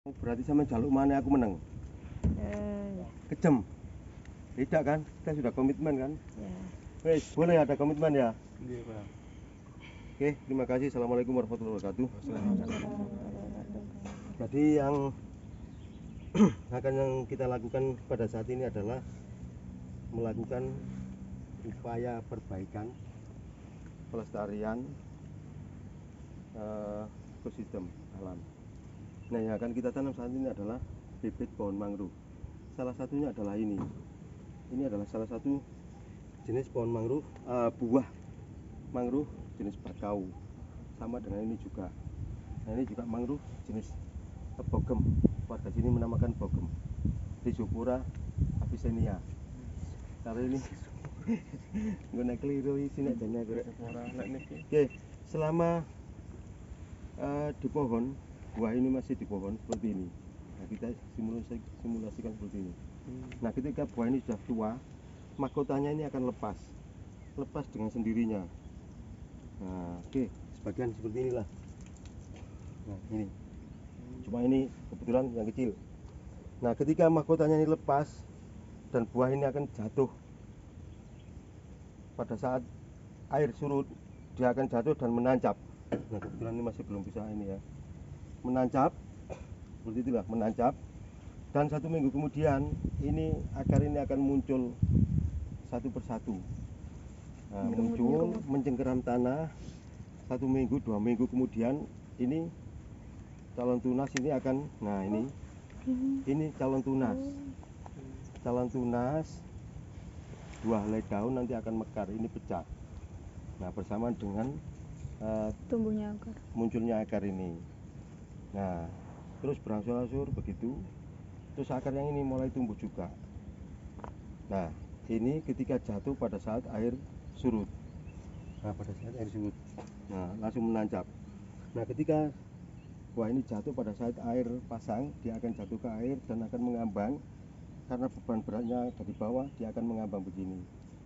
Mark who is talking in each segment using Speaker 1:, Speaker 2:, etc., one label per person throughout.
Speaker 1: Berarti sama jaluk mana aku menang? Kejem. Tidak kan? Kita sudah komitmen kan?
Speaker 2: Ya.
Speaker 1: Wes, boleh ada komitmen ya?
Speaker 3: Iya, Pak.
Speaker 1: Oke, terima kasih. Assalamualaikum warahmatullahi wabarakatuh. Jadi yang yang kita lakukan pada saat ini adalah melakukan upaya perbaikan pelestarian ekosistem alam. Nah, yang akan kita tanam saat ini adalah bibit pohon mangrove. Salah satunya adalah ini. Ini adalah salah satu jenis pohon mangrove, buah mangrove jenis bakau. Sama dengan ini juga. Nah, ini juga mangrove jenis bogem. Warga sini menamakan bogem. Rhizopora avicennia. Kalau ini gue keliru sini dan Oke, selama di pohon, buah ini masih di pohon seperti ini. Nah, kita simulasikan seperti ini. Nah, ketika buah ini sudah tua, mahkotanya ini akan lepas dengan sendirinya. Nah, oke, sebagian seperti inilah. Nah, ini cuma ini kebetulan yang kecil. Nah, ketika mahkotanya ini lepas dan buah ini akan jatuh pada saat air surut, dia akan jatuh dan menancap. Nah, kebetulan ini masih belum bisa ini ya, menancap seperti itulah, menancap. Dan 1 minggu kemudian ini akar ini akan muncul satu persatu. Nah, muncul mencengkeram tanah. 1 minggu 2 minggu kemudian ini calon tunas ini akan, nah ini calon tunas. Calon tunas, 2 helai daun nanti akan mekar, ini pecah. Nah, bersamaan dengan
Speaker 2: tumbuhnya akar,
Speaker 1: munculnya akar ini. Nah, terus berangsur-angsur begitu. Terus akar yang ini mulai tumbuh juga. Nah, ini ketika jatuh pada saat air surut. Nah, pada saat air surut, nah langsung menancap. Nah, ketika buah ini jatuh pada saat air pasang, dia akan jatuh ke air dan akan mengambang. Karena beban beratnya dari bawah, dia akan mengambang begini,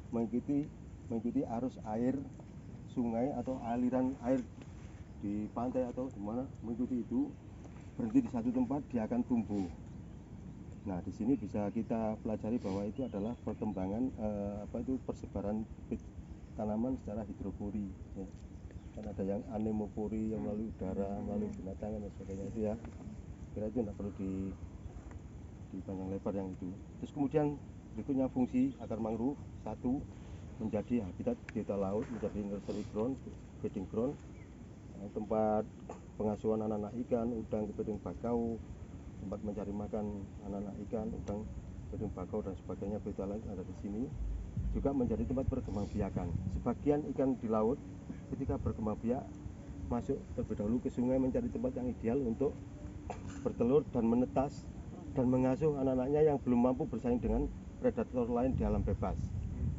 Speaker 1: mengikuti arus air sungai atau aliran air di pantai atau di mana, mengikuti itu, berhenti di satu tempat, dia akan tumbuh. Nah, di sini bisa kita pelajari bahwa itu adalah perkembangan persebaran bibit tanaman secara hidropori. Ya. Kan ada yang anemopori yang melalui udara, melalui binatang dan sebagainya itu ya. Kira itu tidak perlu di panjang lebar yang itu. Terus kemudian berikutnya fungsi akar mangrove, satu, menjadi habitat biota laut, menjadi nursery ground, feeding ground, tempat pengasuhan anak-anak ikan, udang, kepiting bakau, tempat mencari makan anak-anak ikan, udang, kepiting bakau dan sebagainya, biota laut ada di sini. Juga menjadi tempat perkembangbiakan. Sebagian ikan di laut ketika berkembangbiak masuk terlebih dahulu ke sungai mencari tempat yang ideal untuk bertelur dan menetas dan mengasuh anak-anaknya yang belum mampu bersaing dengan predator lain di alam bebas.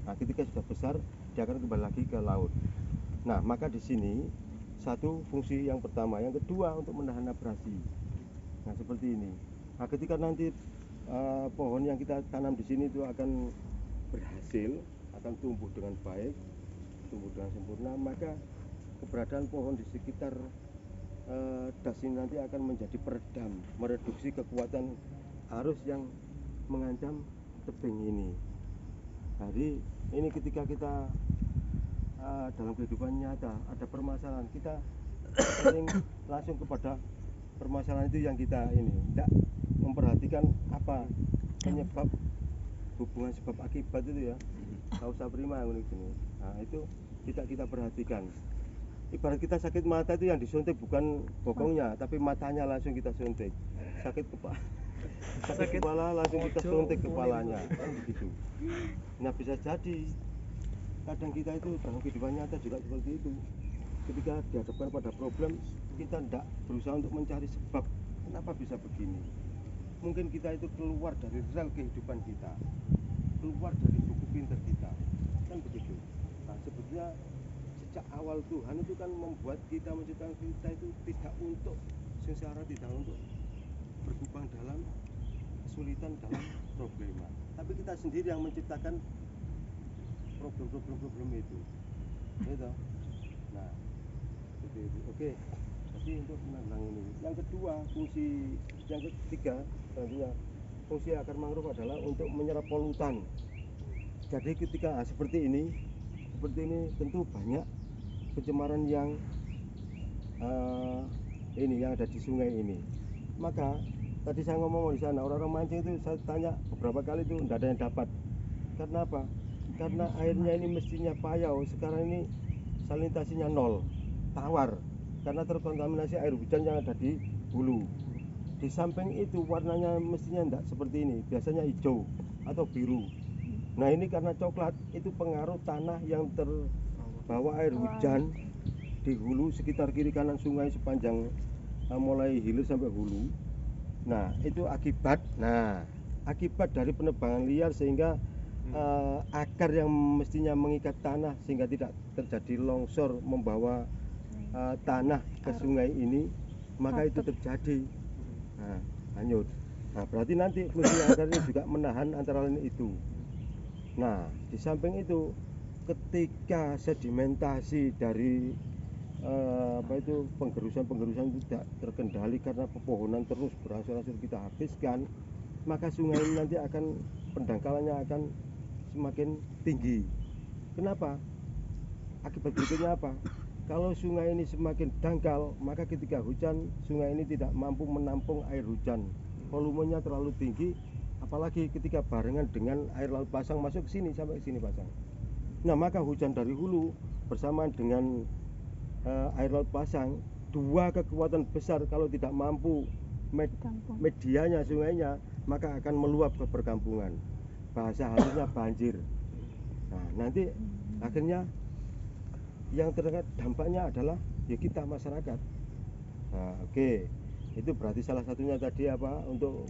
Speaker 1: Nah, ketika sudah besar, dia akan kembali lagi ke laut. Nah, maka di sini satu fungsi yang pertama, yang kedua untuk menahan abrasi. Nah, seperti ini. Nah, ketika nanti pohon yang kita tanam di sini itu akan berhasil, akan tumbuh dengan baik, tumbuh dengan sempurna, maka keberadaan pohon di sekitar das ini nanti akan menjadi peredam, mereduksi kekuatan arus yang mengancam tebing ini. Jadi ini ketika kita dalam kehidupan nyata ada permasalahan, kita sering langsung kepada permasalahan itu yang kita ini tidak memperhatikan apa penyebab, hubungan sebab akibat itu ya, kausa prima ini. Nah, itu tidak kita perhatikan. Ibarat kita sakit mata itu yang disuntik bukan bokongnya, tapi matanya langsung kita suntik. Sakit kepala langsung kita suntik kepalanya, kan begitu. Nah, bisa jadi kadang kita itu dalam kehidupan nyata juga seperti itu. Ketika dihadapkan pada problem, kita tidak berusaha untuk mencari sebab kenapa bisa begini. Mungkin kita itu keluar dari rel kehidupan kita, keluar dari buku pintar kita, kan begitu. Nah, sebetulnya sejak awal Tuhan itu kan membuat kita, menciptakan kita itu tidak untuk sengsara, tidak untuk berkubang dalam kesulitan, dalam problema, tapi kita sendiri yang menciptakan problem itu gitu. Nah, seperti itu. Oke. Jadi untuk menanggulangi ini. Yang kedua, yang ketiga, selanjutnya fungsi akar mangrove adalah untuk menyerap polutan. Jadi ketika seperti ini tentu banyak pencemaran yang yang ada di sungai ini. Maka tadi saya ngomong di sana, orang-orang mancing itu saya tanya beberapa kali itu tidak ada yang dapat. Karena apa? Karena airnya ini mestinya payau, sekarang ini salinitasinya nol, tawar, karena terkontaminasi air hujan yang ada di hulu. Di samping itu warnanya mestinya tidak seperti ini, biasanya hijau atau biru. Nah ini karena coklat, itu pengaruh tanah yang terbawa air hujan di hulu sekitar kiri kanan sungai sepanjang mulai hilir sampai hulu. Nah itu akibat dari penebangan liar sehingga akar yang mestinya mengikat tanah sehingga tidak terjadi longsor membawa tanah ke sungai ini, maka itu terjadi hanyut. Nah berarti nanti fungsi akar ini juga menahan antara lain itu. Nah di samping itu ketika sedimentasi dari penggerusan itu tidak terkendali karena pepohonan terus berangsur-angsur kita habiskan, maka sungai ini nanti akan pendangkalannya akan semakin tinggi. Kenapa? Akibat berikutnya apa? Kalau sungai ini semakin dangkal, maka ketika hujan sungai ini tidak mampu menampung air hujan, volumenya terlalu tinggi, apalagi ketika barengan dengan air laut pasang masuk ke sini sampai ke sini pasang. Nah maka hujan dari hulu bersamaan dengan air laut pasang, dua kekuatan besar kalau tidak mampu medianya sungainya, maka akan meluap ke perkampungan. Bahasa halusnya banjir. Nah nanti akhirnya yang terkena dampaknya adalah ya kita masyarakat. Nah, oke. Itu berarti salah satunya tadi apa untuk